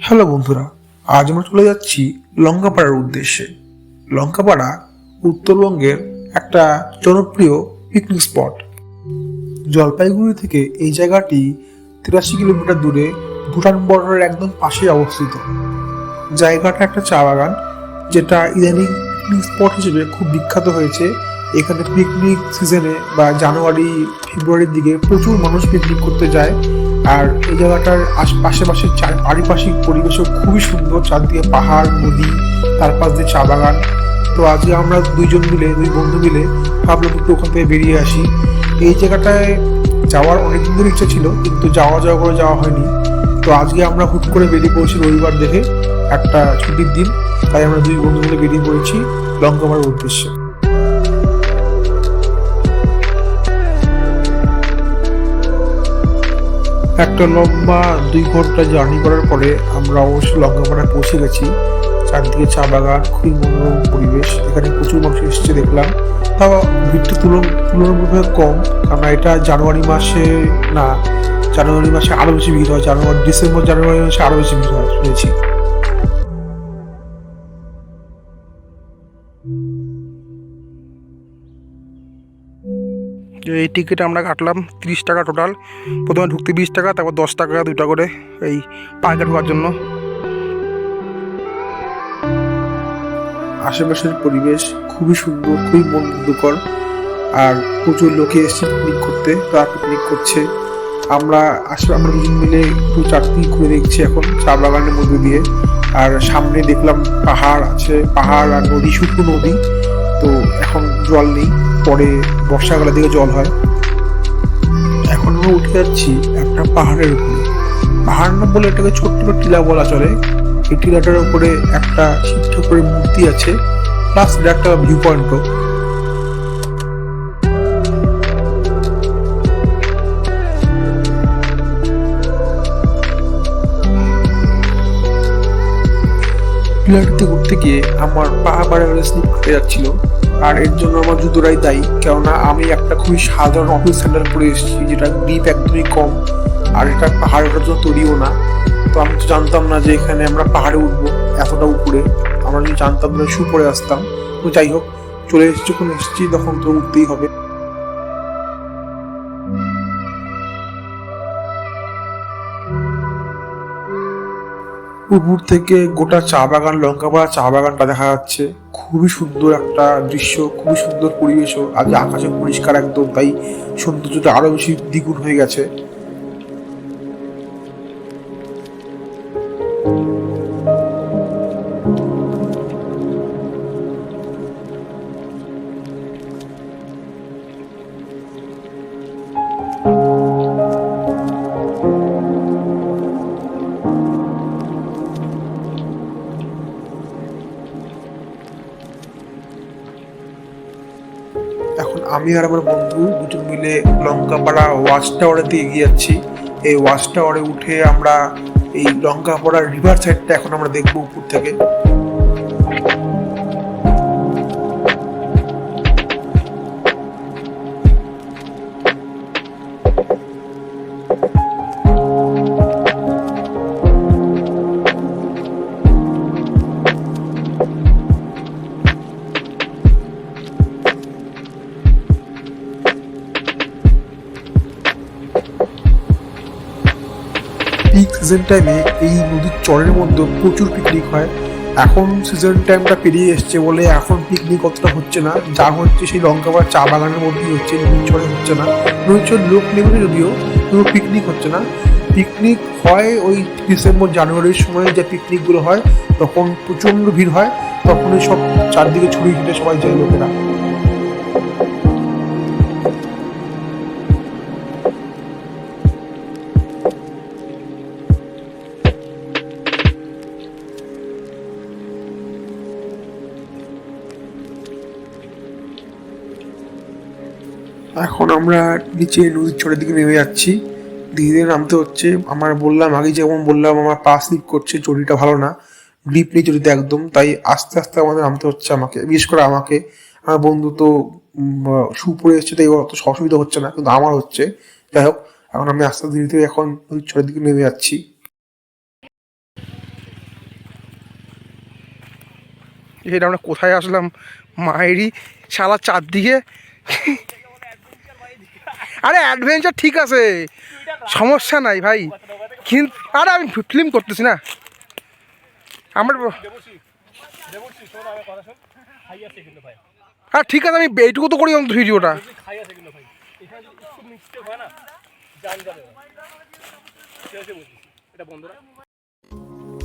Hello বন্ধুরা, আজ আমরা চলে যাচ্ছি লঙ্কাপাড়ার উদ্দেশ্যে। লঙ্কাপাড়া উত্তরবঙ্গের একটা জনপ্রিয় পিকনিক স্পট। জলপাইগুড়ি থেকে এই জায়গাটি 83 কিলোমিটার দূরে ভুটান বর্ডারের একদম পাশে অবস্থিত। জায়গাটা একটা চা বাগান, যেটা ইদানিং পিকনিক স্পট হিসেবে খুব বিখ্যাত হয়েছে। এখানে পিকনিক সিজনে বা জানুয়ারি ফেব্রুয়ারির দিকে প্রচুর মানুষ পিকনিক করতে যায়। আর এই জায়গাটার আশেপাশে পারিপার্শ্বিক পরিবেশও খুবই সুন্দর, চারদিকে পাহাড়, নদী, তার পাশ দিয়ে চা বাগান। তো আজকে আমরা দুই বন্ধু মিলে ভাবলাম একটু ওখান থেকে বেরিয়ে আসি। এই জায়গাটায় যাওয়ার অনেকদিন ধরে ইচ্ছা ছিল, কিন্তু যাওয়া করে যাওয়া হয়নি। তো আজকে আমরা হুট করে বেরিয়ে পড়েছি রবিবার দেখে, একটা ছুটির দিন। তাই আমরা দুই বন্ধু মিলে বেরিয়ে পড়েছি লঙ্কাপাড়ার উদ্দেশ্যে। একটা লম্বা 2 ঘন্টা জার্নি করার পরে আমরা অবশ্যই লঙ্কাপাড়ায় পৌঁছে গেছি। চারদিকে চা বাগান, খুবই মনোরম পরিবেশ। এখানে প্রচুর মানুষ এসেছে দেখলাম। তাও ভিড়টা তুলনামূলকভাবে কম, কারণ এটা জানুয়ারি মাসে না, জানুয়ারি মাসে আরো বেশি ভিড় হয়। জানুয়ারি মাসে আরো বেশি ভিড় হয় শুনেছি। এই টিকিট আমরা কাটলাম 30 টাকা টোটাল। প্রথমে ঢুকতে 20 টাকা, তারপর 10 টাকা দুটা করে এই পার্কে ঢোকার জন্য। আশেপাশের পরিবেশ খুবই সুন্দর, খুবই মন মুগ্ধকর। আর প্রচুর লোকে এসছে পিকনিক করতে, তারা পিকনিক করছে। আমরা দুজন মিলে একটু চারদিক ঘুরে দেখছি এখন চা বাগানের মধ্যে দিয়ে। আর সামনে দেখলাম পাহাড় আছে, পাহাড় আর নদী, শুকনো নদী। তো এখন জল নেই, পরে বর্ষাকালের দিকে জল হয়। এখন আমরা উঠে যাচ্ছি একটা পাহাড়ের উপরে। পাহাড় না বলে এটাকে ছোট্ট টিলা বলা চলে। এই টিলাটার উপরে একটা শিব ঠাকুরের মূর্তি আছে, প্লাস এটা একটা ভিউ পয়েন্টও। পিলারটিতে উঠতে গিয়ে আমার পা বারে স্লিপ কেটে যাচ্ছিল। আর এর জন্য আমার জুতোটাই দায়ী, কেননা আমি একটা খুবই সাধারণ অফিস স্যান্ডেল পরে এসেছি, যেটা গ্রিপ একদমই কম। আর এটা পাহাড়ের জন্য তৈরিও না। তো আমি তো জানতাম না যে এখানে আমরা পাহাড়ে উঠবো এতটা উপরে। আমরা যদি জানতাম না, শু পরে আসতাম। তো যাই হোক, চলে এসেছি, যখন এসেছি তখন তো উঠতেই হবে। উপর থেকে গোটা চা বাগান, লঙ্কাপাড়া চা বাগানটা দেখা যাচ্ছে। খুবই সুন্দর একটা দৃশ্য, খুবই সুন্দর পরিবেশও। আজ আকাশে পরিষ্কার একদম, তাই সৌন্দর্যটা আরো বেশি দ্বিগুণ হয়ে গেছে। এখন আমি আর আমার বন্ধু দুজন মিলে লঙ্কাপাড়া ওয়াচ টাওয়ারের দিকে এগিয়ে যাচ্ছি। এই ওয়াচ টাওয়ারে উঠে আমরা এই লঙ্কাপাড়ার রিভার সাইডটা এখন আমরা দেখবো উপর থেকে। পিক সিজন টাইমে এই নদীর চরের মধ্যে প্রচুর পিকনিক হয়। এখন সিজন টাইমটা পেরিয়ে এসছে বলে এখন পিকনিক অতটা হচ্ছে না। যা হচ্ছে সেই লঙ্কাপাড়া চা বাগানের মধ্যেই হচ্ছে, নদীর চরে হচ্ছে না। নদীর চর লোক নেমে যদিও, কোনো পিকনিক হচ্ছে না। পিকনিক হয় ওই ডিসেম্বর জানুয়ারির সময়, যে পিকনিকগুলো হয় তখন প্রচণ্ড ভিড় হয়। তখনই সব চারদিকে ছড়িয়ে ছিটে সবাই যায় লোকেরা। এখন আমরা নিচে নদীর চরের দিকে নেমে যাচ্ছি। ধীরে ধীরে নামতে হচ্ছে। আগে যেমন বললাম, আমার পা স্লিপ করছে, চটিটা ভালো না, গ্রিপ নেই চটিতে একদম। তাই আস্তে আস্তে আমাদের নামতে হচ্ছে আমাকে, বিশেষ করে আমাকে। আমার বন্ধু তো শু পরে এসছে, তাই অত অসুবিধা হচ্ছে না, কিন্তু আমার হচ্ছে। যাই হোক, এখন আমি আস্তে ধীরে ধীরে এখন নদীর চরের দিকে নেমে যাচ্ছি। এটা আমরা কোথায় আসলাম মায়েরই শালা চারদিকে। আরে অ্যাডভেঞ্চার ঠিক আছে, সমস্যা নাই ভাই, কিন্তু আরে আমি ফিল্ম করতেছি না আমার। হ্যাঁ ঠিক আছে, আমি এইটুকু তো করি অন্তত ভিডিওটা।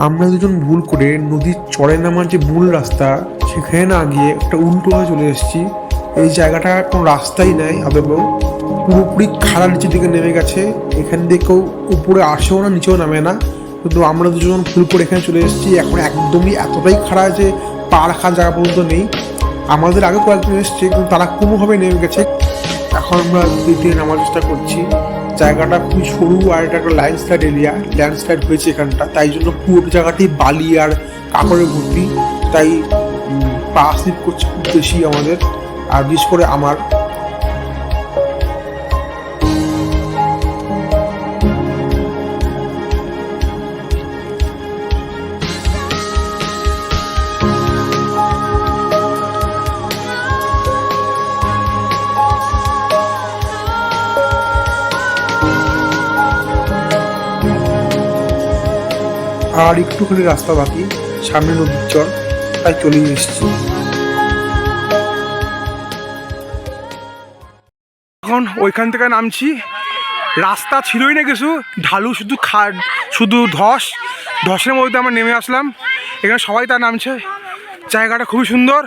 আমরা দুজন ভুল করে নদীর চড়ে নামার যে মূল রাস্তা সেখানে না গিয়ে একটা উল্টো হয়ে চলে এসেছি। এই জায়গাটা কোনো রাস্তাই নেই আদৌ, পুরোপুরি খাড়া নিচের দিকে নেমে গেছে। এখান দিয়ে কেউ উপরে আসেও না নিচেও নামে না, কিন্তু আমরা দুজন ভুল করে এখানে চলে এসেছি। এখন একদমই এতটাই খাড়া যে পা রাখার জায়গা পর্যন্ত নেই। আমাদের আগে কয়েকজন এসছে কিন্তু তারা কোনোভাবে নেমে গেছে। এখন আমরা দ্বিতীয় নামার চেষ্টা করছি। জায়গাটা খুবই সরু আর এটা একটা ল্যান্ডস্লাইড এরিয়া, ল্যান্ডস্লাইড হয়েছে এখানটা, তাই জন্য পুরো জায়গাটি বালি আর কাঁকড়ে ভর্তি। তাই পা স্লিপ করছে খুব বেশি আমাদের, আর বিশেষ করে আমার। আর একটুখানি রাস্তা বাকি, সামনে নদীর চর, তাই চলে এসেছি। এখন ওইখান থেকে নামছি, রাস্তা ছিলই না কিছু, ঢালু শুধু শুধু ধসের মধ্যে আমরা নেমে আসলাম। এখানে সবাই তার নামছে, জায়গাটা খুবই সুন্দর।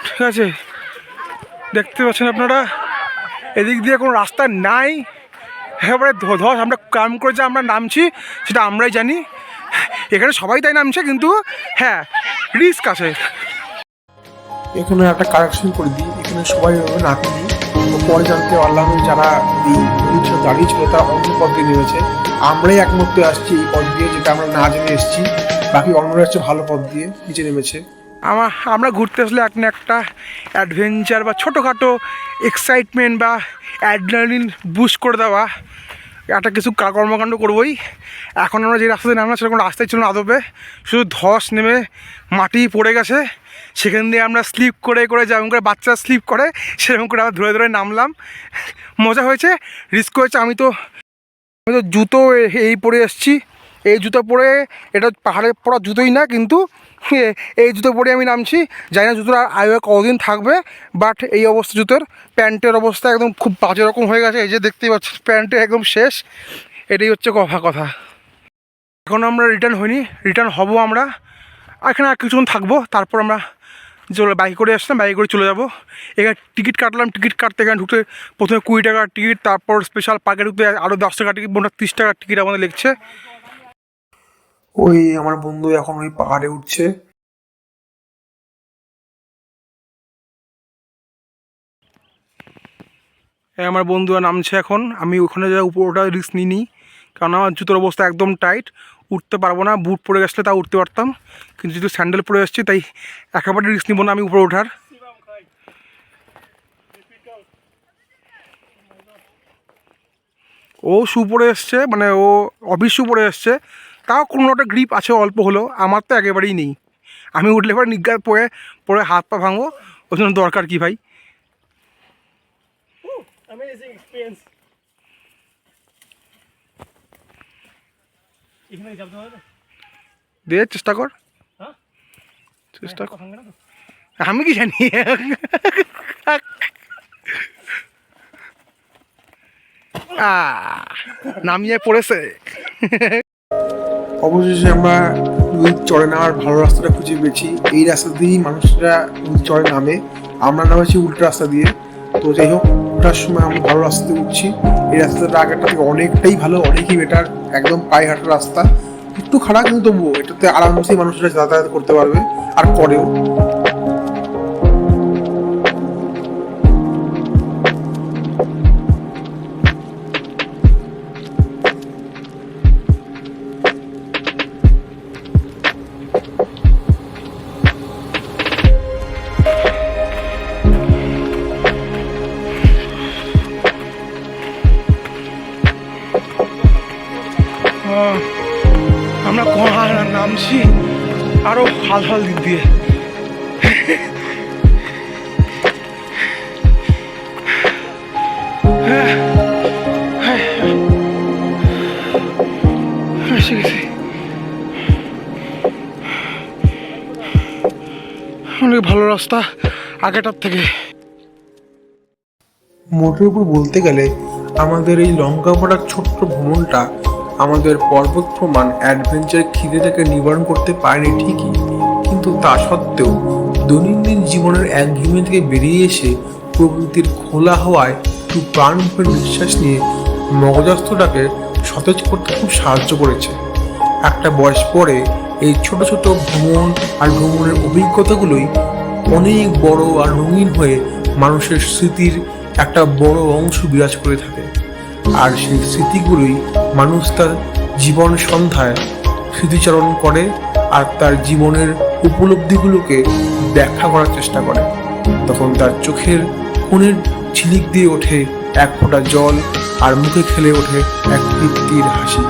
ঠিক আছে, দেখতে পাচ্ছেন আপনারা, এদিক দিয়ে কোনো রাস্তা নাই, একেবারে ধস। আমরা কাম করে যে আমরা নামছি সেটা আমরাই জানি, এখানে সবাই তাই নামছে, কিন্তু হ্যাঁ রিস্ক আছে। এখানে একটা কারেকশন করে দিই, এখানে সবাই নামেনি, তো পরে জানতে পারলাম যারা এই নদীর দাঁড়িয়ে ছিল তারা অন্য পথ দিয়ে নেমেছে। আমরাই একমাত্র আসছি এই পথ দিয়ে, যেটা আমরা না জেনে এসেছি। বাকি অন্যরা হচ্ছে ভালো পথ দিয়ে নিচে নেমেছে। আমরা ঘুরতে আসলে একটা অ্যাডভেঞ্চার বা ছোটোখাটো এক্সাইটমেন্ট বা অ্যাড্রেনালিন বুস্ট করে দেওয়া একটা কিছু কর্মকাণ্ড করবোই। এখন আমরা যে রাস্তাতে নামলাম সেরকম রাস্তায় ছিল না আদবে, শুধু ধস নেমে মাটি পড়ে গেছে, সেখান দিয়ে আমরা স্লিপ করে করে যেমন করে বাচ্চা স্লিপ করে সেরকম করে আমরা ধরে ধরে নামলাম। মজা হয়েছে, রিস্ক হয়েছে। আমি তো জুতো এই পরে এসেছি, এই জুতো পরে, এটা পাহাড়ে পড়া জুতোই না, কিন্তু এই জুতো পরে আমি নামছি। জানি না জুতোর আয়ু কতদিন থাকবে, বাট এই অবস্থা জুতোর। প্যান্টের অবস্থা একদম খুব বাজে রকম হয়ে গেছে, এই যে দেখতেই পাচ্ছি প্যান্টে একদম শেষ। এটাই হচ্ছে কথা। এখন আমরা রিটার্ন হইনি, রিটার্ন হব আমরা, এখানে আর কিছুক্ষণ থাকবো, তারপর আমরা বাইক করে আসলাম, বাইক করে চলে যাবো। এখানে টিকিট কাটলাম, টিকিট কাটতে এখানে ঢুকতে প্রথমে 20 টাকার টিকিট, তারপর স্পেশাল পার্কে ঢুকতে আরও 10 টাকার টিকিট, মোট 30 টাকার টিকিট আমাদের লিখছে। ওই আমার বন্ধু এখন ওই পাহাড়ে উঠছে। আমার বন্ধুরা নামছে এখন। আমি ওখানে যা উপর ওটা রিস্ক নিই, কারণ আমার জুতোর অবস্থা একদম টাইট, উঠতে পারবো না। বুট পরে গেছলে তাও উঠতে পারতাম, কিন্তু যেহেতু স্যান্ডেল পরে এসেছি তাই একেবারে রিস্ক নিব না আমি উপরে ওঠার। ও শু পরে এসছে, মানে ও অফিস শু পরে এসছে, তাও কোনো একটা গ্রিপ আছে অল্প হলেও, আমার তো একেবারেই নেই। আমি উঠলে পরে নিজ্ঞাত পরে হাত পা ভাঙবো, ওই জন্য দরকার কি ভাই। Amazing experience. এখানে যাবো না? দে চেষ্টা কর, হ্যাঁ চেষ্টা কর। ভাঙবে না তো? আমি কি জানি। নামিয়ে পড়েছে। অবশেষে আমরা নদীর চড়ে নামার ভালো রাস্তাটা খুঁজে পেয়েছি। এই রাস্তা দিয়েই মানুষরা নদীর চড়ে নামে, আমরা নামেছি উল্টো রাস্তা দিয়ে। তো যাই হোক, ওঠার সময় আমরা ভালো রাস্তাতে উঠছি। এই রাস্তাটা আগেরটা থেকে অনেকটাই ভালো, অনেকই বেটার, একদম পায়ে হাঁটার রাস্তা। একটু খারাপ কিন্তু তবুও এটাতে আরামসে মানুষরা যাতায়াত করতে পারবে, আর করেও। আমরা নামছি, আরো হাল হাল দিক দিয়ে। এসে গেছি। অনেক ভালো রাস্তা আগেটার থেকে। মোটের উপর বলতে গেলে আমাদের এই লঙ্কাপাড়ার ছোট্ট ভ্রমণটা আমাদের পর্বত প্রমাণ অ্যাডভেঞ্চার খিদেটাকে নিবারণ করতে পারেনি ঠিকই, কিন্তু তা সত্ত্বেও দৈনন্দিন জীবনের একঘেয়েমি থেকে বেরিয়ে এসে প্রকৃতির খোলা হাওয়ায় একটু প্রাণ ভরে নিঃশ্বাস নিয়ে মগজস্থটাকে সতেজ করতে খুব সাহায্য করেছে। একটা বয়স পরে এই ছোট ছোট ভ্রমণ আর ভ্রমণের অভিজ্ঞতাগুলোই অনেক বড় আর রঙিন হয়ে মানুষের স্মৃতির একটা বড় অংশ বিরাজ করে থাকে। আর সেই স্মৃতিগুলোই মানুষ তার জীবন সন্ধ্যায় স্মৃতিচারণ করে আর তার জীবনের উপলব্ধিগুলোকে ব্যাখ্যা করার চেষ্টা করে। তখন তার চোখের কোণের ঝিলিক দিয়ে ওঠে এক ফোঁটা জল আর মুখে খেলে ওঠে এক তৃপ্তির হাসি।